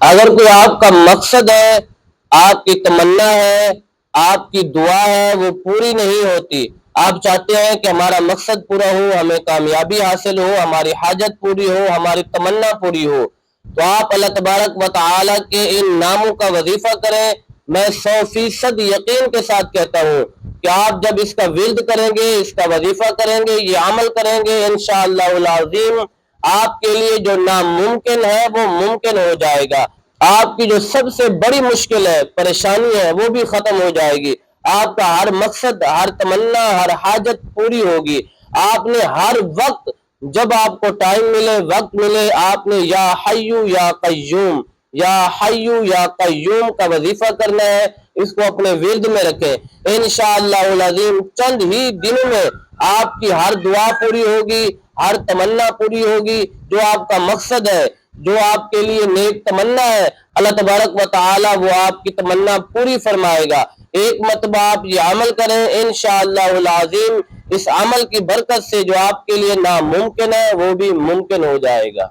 اگر کوئی آپ کا مقصد ہے، آپ کی تمنا ہے، آپ کی دعا ہے، وہ پوری نہیں ہوتی، آپ چاہتے ہیں کہ ہمارا مقصد پورا ہو، ہمیں کامیابی حاصل ہو، ہماری حاجت پوری ہو، ہماری تمنا پوری ہو، تو آپ اللہ تبارک و تعالیٰ کے ان ناموں کا وظیفہ کریں۔ میں 100% یقین کے ساتھ کہتا ہوں کہ آپ جب اس کا ورد کریں گے، اس کا وظیفہ کریں گے، یہ عمل کریں گے، انشاءاللہ العظیم آپ کے لیے جو ناممکن ہے وہ ممکن ہو جائے گا۔ آپ کی جو سب سے بڑی مشکل ہے، پریشانی ہے، وہ بھی ختم ہو جائے گی۔ آپ کا ہر مقصد، ہر تمنا، ہر حاجت پوری ہوگی۔ آپ نے ہر وقت، جب آپ کو ٹائم ملے، وقت ملے، آپ نے یا حیو یا قیوم، یا حیو یا قیوم کا وظیفہ کرنا ہے۔ اس کو اپنے ورد میں رکھیں، انشاءاللہ العظیم چند ہی دنوں میں آپ کی ہر دعا پوری ہوگی، ہر تمنا پوری ہوگی۔ جو آپ کا مقصد ہے، جو آپ کے لیے نیک تمنا ہے، اللہ تبارک و تعالی وہ آپ کی تمنا پوری فرمائے گا۔ ایک مرتبہ آپ یہ عمل کریں، انشاءاللہ العظیم اس عمل کی برکت سے جو آپ کے لیے ناممکن ہے وہ بھی ممکن ہو جائے گا۔